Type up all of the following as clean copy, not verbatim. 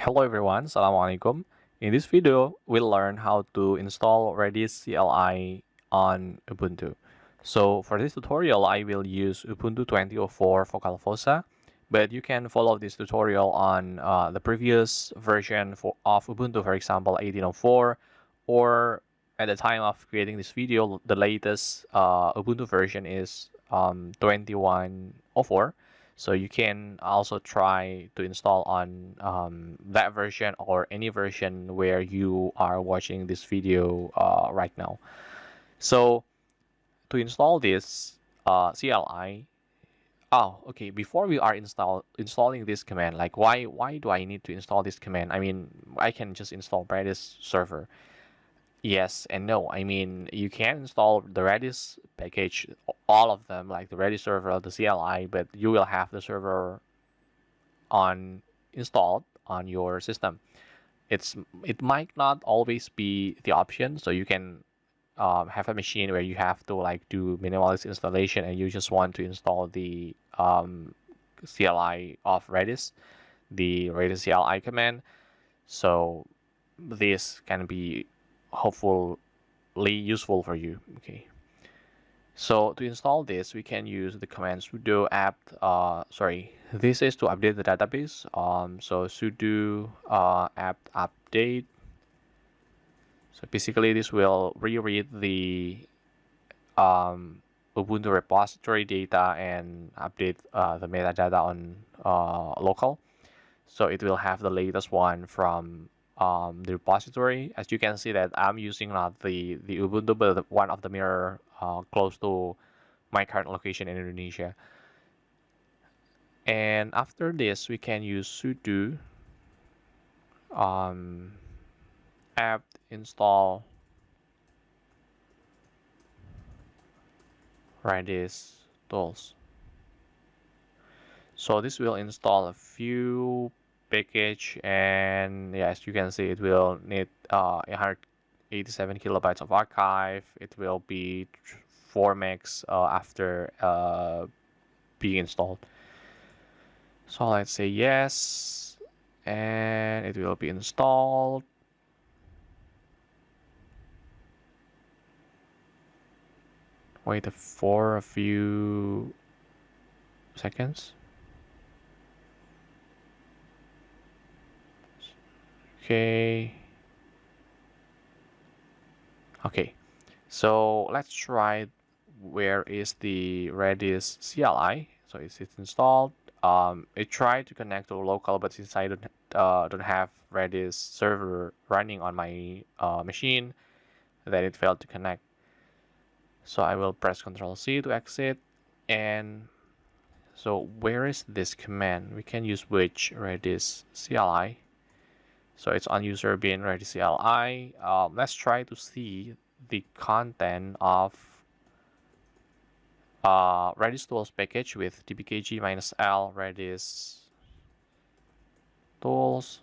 Hello everyone, Assalamualaikum. In this video, we'll learn how to install Redis CLI on Ubuntu. So for this tutorial, I will use Ubuntu 20.04 Focal but you can follow this tutorial on the previous version of Ubuntu, for example, 18.04, or at the time of creating this video, the latest Ubuntu version is 21.04. So you can also try to install on that version or any version where you are watching this video right now. So to install this CLI, okay. Before we are installing this command, like why do I need to install this command? I mean, I can just install Redis server. Yes and no. I mean, you can install the Redis package, all of them, like the Redis server, the CLI, but you will have the server on installed on your system. It might not always be the option, so you can have a machine where you have to like do minimalist installation and you just want to install the CLI of Redis, the Redis CLI command. So this can be hopefully useful for you. Okay. So to install this, we can use the command sudo apt. This is to update the database. So sudo apt update. So basically, this will reread the Ubuntu repository data and update the metadata on local. So it will have the latest one from the repository. As you can see that I'm using not the Ubuntu, but one of the mirror close to my current location in Indonesia. And after this, we can use sudo apt install Redis tools. So this will install a few package, and yeah, as you can see, it will need 187 kilobytes of archive. It will be 4 megs after being installed. So let's say yes, and it will be installed. Wait for a few seconds. Okay. Okay. So let's try where is the Redis CLI. So it's installed. It tried to connect to local, but since I don't have Redis server running on my machine, then it failed to connect. So I will press Ctrl C to exit. And so where is this command? We can use which Redis CLI. So it's on user bin Redis CLI. Let's try to see the content of Redis tools package with dbkg-l Redis tools.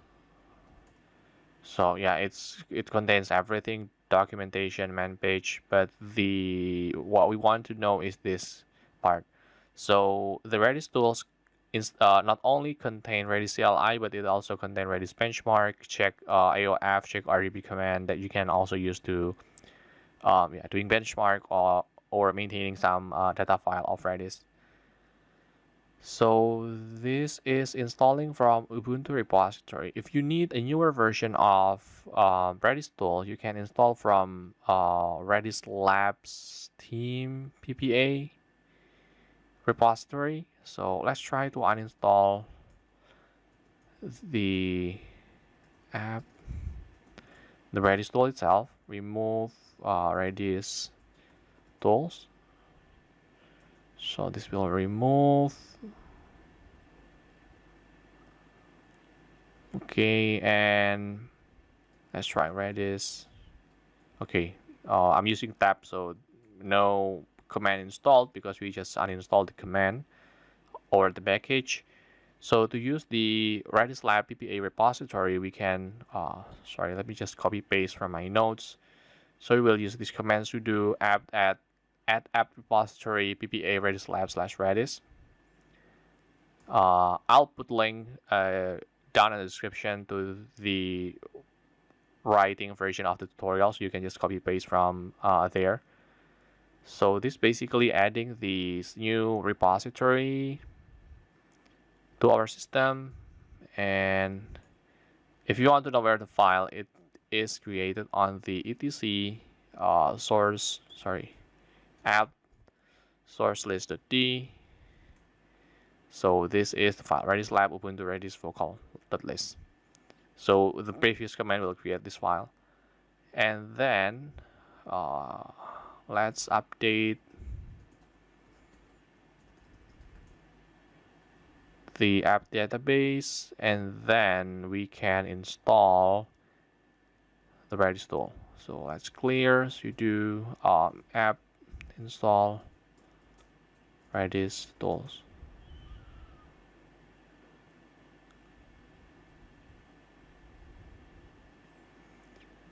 So yeah, it contains everything, documentation, man page, but what we want to know is this part. So the Redis tools not only contain Redis CLI, but it also contain Redis benchmark, check AOF, check RDB command that you can also use to doing benchmark or maintaining some data file of Redis. So this is installing from Ubuntu repository. If you need a newer version of Redis tool, you can install from Redis Labs Team PPA repository. So let's try to uninstall the app, the Redis tool itself. Remove Redis tools. So this will remove. Okay, and let's try Redis. Okay, I'm using tab, so no command installed because we just uninstalled the command or the package. So to use the Redis Lab PPA repository, we can, let me just copy paste from my notes. So we will use this command sudo apt add apt repository PPA Redis Lab /Redis. I'll put link down in the description to the writing version of the tutorial, so you can just copy paste from there. So this basically adding this new repository to our system, and if you want to know where the file it is created on the etc app source list.d. So this is the file Redis lab Ubuntu Redis vocal.list. So the previous command will create this file, and then let's update the app database, and then we can install the Redis tool. So let's clear sudo app install Redis tools.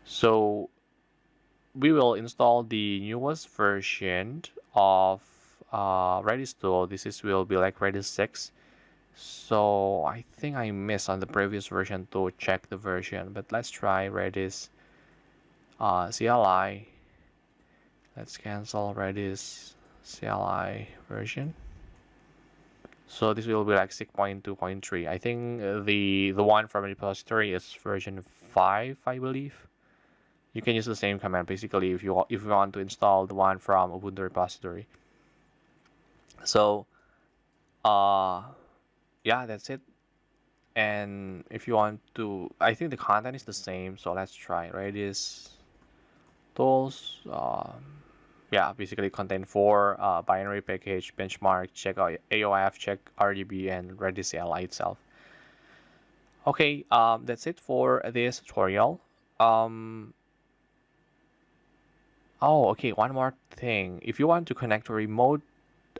So we will install the newest version of Redis tool. This will be like Redis 6. So I think I missed on the previous version to check the version, but let's try Redis CLI. Let's cancel Redis CLI version. So this will be like 6.2.3. I think the one from the repository is version 5, I believe. You can use the same command basically if you want to install the one from Ubuntu repository. So yeah, that's it. And if you want to, I think the content is the same, so let's try Redis tools. Yeah, basically contain 4 binary package, benchmark, check AOF, check RDB, and Redis CLI itself. Okay, that's it for this tutorial. Oh, okay, one more thing. If you want to connect to a remote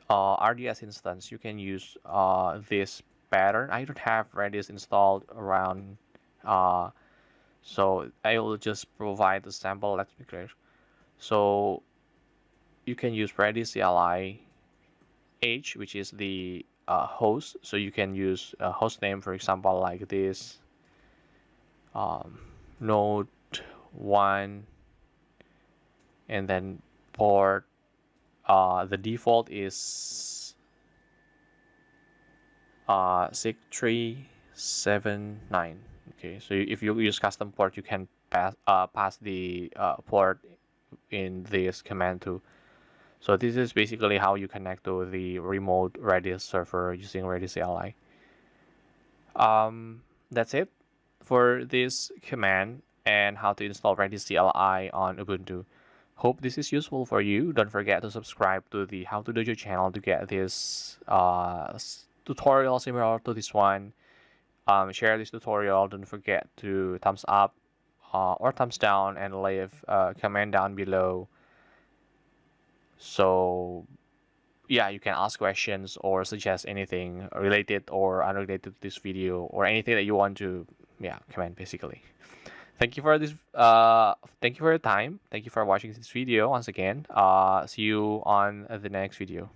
RDS instance, you can use this pattern. I don't have Redis installed around, so I will just provide the sample. Let's be clear. So you can use Redis CLI H, which is the host. So you can use a host name, for example, like this node 1, and then port. The default is 6379. Okay, so if you use custom port, you can pass the port in this command too. So this is basically how you connect to the remote Redis server using Redis CLI. That's it for this command and how to install Redis CLI on Ubuntu. Hope this is useful for you. Don't forget to subscribe to the How to Dojo channel to get this tutorial similar to this one. Share this tutorial. Don't forget to thumbs up or thumbs down and leave a comment down below. So yeah, you can ask questions or suggest anything related or unrelated to this video, or anything that you want to comment basically. Thank you for this thank you for your time. Thank you for watching this video once again. See you on the next video.